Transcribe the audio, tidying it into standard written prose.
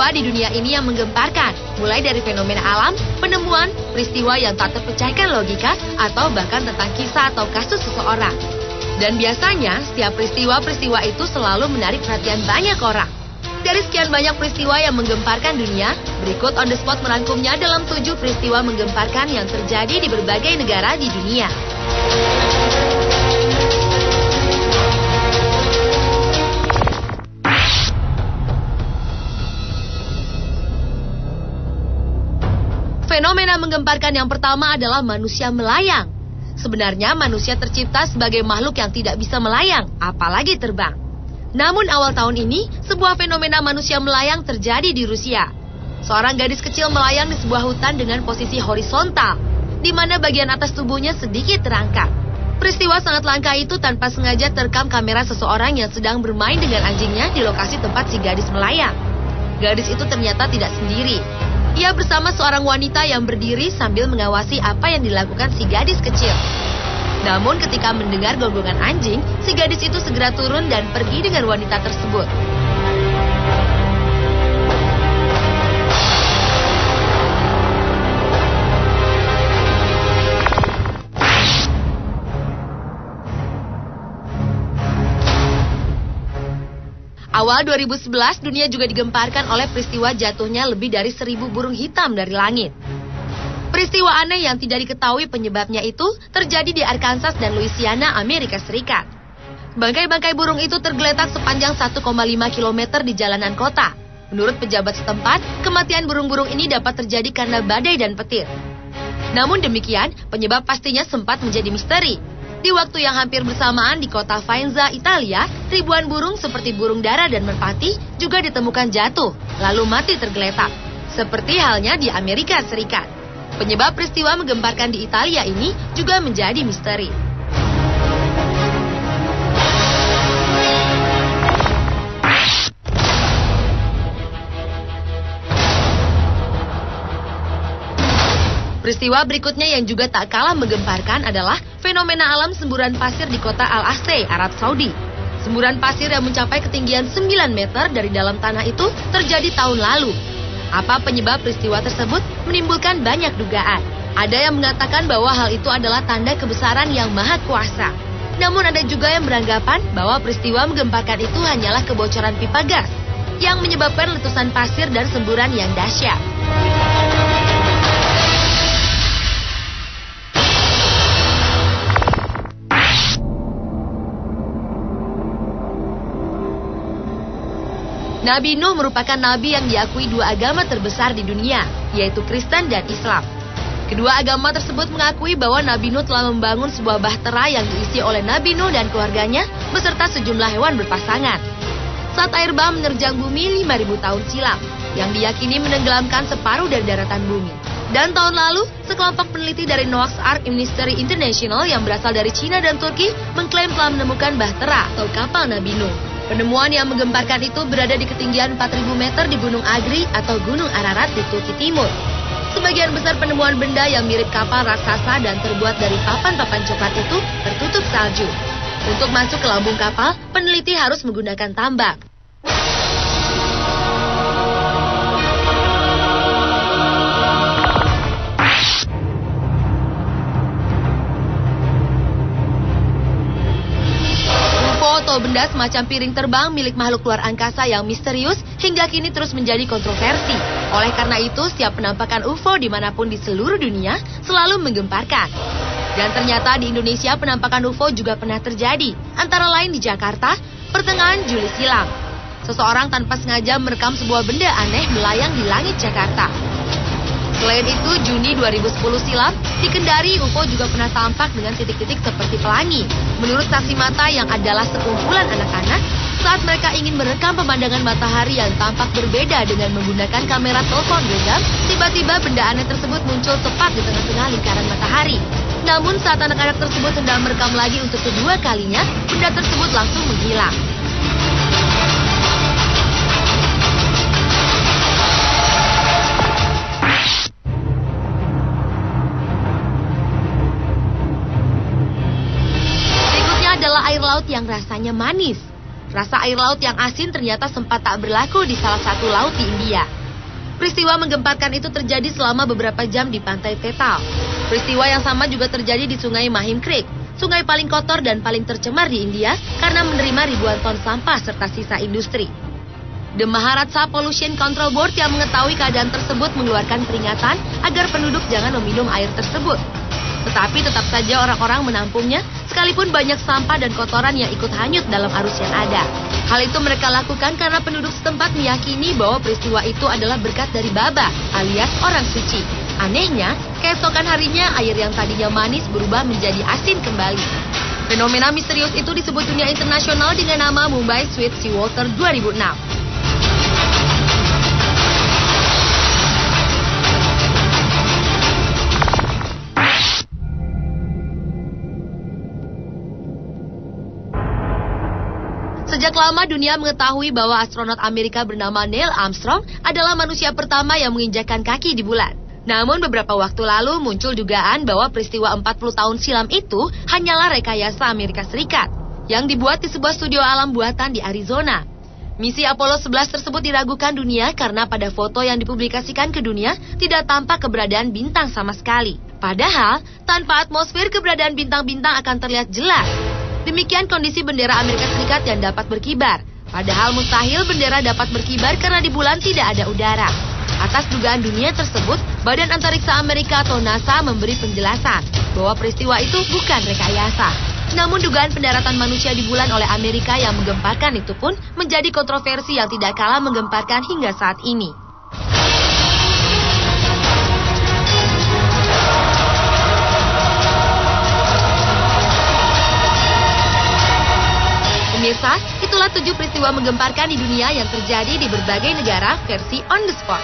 peristiwa di dunia ini yang menggemparkan, mulai dari fenomena alam, penemuan, peristiwa yang tak terpecahkan logika, atau bahkan tentang kisah atau kasus seseorang. Dan biasanya, setiap peristiwa-peristiwa itu selalu menarik perhatian banyak orang. Dari sekian banyak peristiwa yang menggemparkan dunia, berikut On The Spot merangkumnya dalam 7 peristiwa menggemparkan yang terjadi di berbagai negara di dunia. Fenomena menggemparkan yang pertama adalah manusia melayang. Sebenarnya manusia tercipta sebagai makhluk yang tidak bisa melayang, apalagi terbang. Namun awal tahun ini, sebuah fenomena manusia melayang terjadi di Rusia. Seorang gadis kecil melayang di sebuah hutan dengan posisi horizontal, di mana bagian atas tubuhnya sedikit terangkat. Peristiwa sangat langka itu tanpa sengaja terekam kamera seseorang yang sedang bermain dengan anjingnya di lokasi tempat si gadis melayang. Gadis itu ternyata tidak sendiri. Ia bersama seorang wanita yang berdiri sambil mengawasi apa yang dilakukan si gadis kecil. Namun ketika mendengar gonggongan anjing, si gadis itu segera turun dan pergi dengan wanita tersebut. Awal 2011, dunia juga digemparkan oleh peristiwa jatuhnya lebih dari 1.000 burung hitam dari langit. Peristiwa aneh yang tidak diketahui penyebabnya itu terjadi di Arkansas dan Louisiana, Amerika Serikat. Bangkai-bangkai burung itu tergeletak sepanjang 1,5 km di jalanan kota. Menurut pejabat setempat, kematian burung-burung ini dapat terjadi karena badai dan petir. Namun demikian, penyebab pastinya sempat menjadi misteri. Di waktu yang hampir bersamaan di kota Faenza, Italia, ribuan burung seperti burung dara dan merpati juga ditemukan jatuh, lalu mati tergeletak. Seperti halnya di Amerika Serikat. Penyebab peristiwa menggemparkan di Italia ini juga menjadi misteri. Peristiwa berikutnya yang juga tak kalah menggemparkan adalah fenomena alam semburan pasir di kota Al-Aqsa, Arab Saudi. Semburan pasir yang mencapai ketinggian 9 meter dari dalam tanah itu terjadi tahun lalu. Apa penyebab peristiwa tersebut menimbulkan banyak dugaan. Ada yang mengatakan bahwa hal itu adalah tanda kebesaran yang maha kuasa. Namun ada juga yang beranggapan bahwa peristiwa menggemparkan itu hanyalah kebocoran pipa gas yang menyebabkan letusan pasir dan semburan yang dahsyat. Nabi Nuh merupakan nabi yang diakui dua agama terbesar di dunia, yaitu Kristen dan Islam. Kedua agama tersebut mengakui bahwa Nabi Nuh telah membangun sebuah bahtera yang diisi oleh Nabi Nuh dan keluarganya beserta sejumlah hewan berpasangan. Saat air bah menerjang bumi 5.000 tahun silam, yang diyakini menenggelamkan separuh dari daratan bumi. Dan tahun lalu, sekelompok peneliti dari Noah's Ark Ministry International yang berasal dari Cina dan Turki mengklaim telah menemukan bahtera atau kapal Nabi Nuh. Penemuan yang menggemparkan itu berada di ketinggian 4.000 meter di Gunung Agri atau Gunung Ararat di Turki Timur. Sebagian besar penemuan benda yang mirip kapal raksasa dan terbuat dari papan-papan coklat itu tertutup salju. Untuk masuk ke lambung kapal, peneliti harus menggunakan tambang. Atau benda semacam piring terbang milik makhluk luar angkasa yang misterius hingga kini terus menjadi kontroversi. Oleh karena itu, setiap penampakan UFO dimanapun di seluruh dunia selalu menggemparkan. Dan ternyata di Indonesia penampakan UFO juga pernah terjadi, antara lain di Jakarta, pertengahan Juli silam. Seseorang tanpa sengaja merekam sebuah benda aneh melayang di langit Jakarta. Selain itu, Juni 2010 silam, di Kendari UFO juga pernah tampak dengan titik-titik seperti pelangi. Menurut saksi mata yang adalah sekumpulan anak-anak, saat mereka ingin merekam pemandangan matahari yang tampak berbeda dengan menggunakan kamera telepon genggam, tiba-tiba benda aneh tersebut muncul tepat di tengah-tengah lingkaran matahari. Namun saat anak-anak tersebut hendak merekam lagi untuk kedua kalinya, benda tersebut langsung menghilang. Adalah air laut yang rasanya manis. Rasa air laut yang asin ternyata sempat tak berlaku di salah satu laut di India. Peristiwa menggemparkan itu terjadi selama beberapa jam di pantai Tetal. Peristiwa yang sama juga terjadi di Sungai Mahim Creek, sungai paling kotor dan paling tercemar di India karena menerima ribuan ton sampah serta sisa industri. The Maharashtra Pollution Control Board yang mengetahui keadaan tersebut mengeluarkan peringatan agar penduduk jangan meminum air tersebut. Tetapi tetap saja orang-orang menampungnya, sekalipun banyak sampah dan kotoran yang ikut hanyut dalam arus yang ada. Hal itu mereka lakukan karena penduduk setempat meyakini bahwa peristiwa itu adalah berkat dari Baba, alias orang suci. Anehnya, keesokan harinya air yang tadinya manis berubah menjadi asin kembali. Fenomena misterius itu disebut dunia internasional dengan nama Mumbai Sweet Seawater 2006. Sejak lama dunia mengetahui bahwa astronot Amerika bernama Neil Armstrong adalah manusia pertama yang menginjakkan kaki di bulan. Namun beberapa waktu lalu muncul dugaan bahwa peristiwa 40 tahun silam itu hanyalah rekayasa Amerika Serikat yang dibuat di sebuah studio alam buatan di Arizona. Misi Apollo 11 tersebut diragukan dunia karena pada foto yang dipublikasikan ke dunia tidak tampak keberadaan bintang sama sekali. Padahal, tanpa atmosfer keberadaan bintang-bintang akan terlihat jelas. Demikian kondisi bendera Amerika Serikat yang dapat berkibar. Padahal mustahil bendera dapat berkibar karena di bulan tidak ada udara. Atas dugaan dunia tersebut, Badan Antariksa Amerika atau NASA memberi penjelasan bahwa peristiwa itu bukan rekayasa. Namun dugaan pendaratan manusia di bulan oleh Amerika yang menggemparkan itu pun menjadi kontroversi yang tidak kalah menggemparkan hingga saat ini. Pemirsa, itulah 7 peristiwa menggemparkan di dunia yang terjadi di berbagai negara versi on the spot.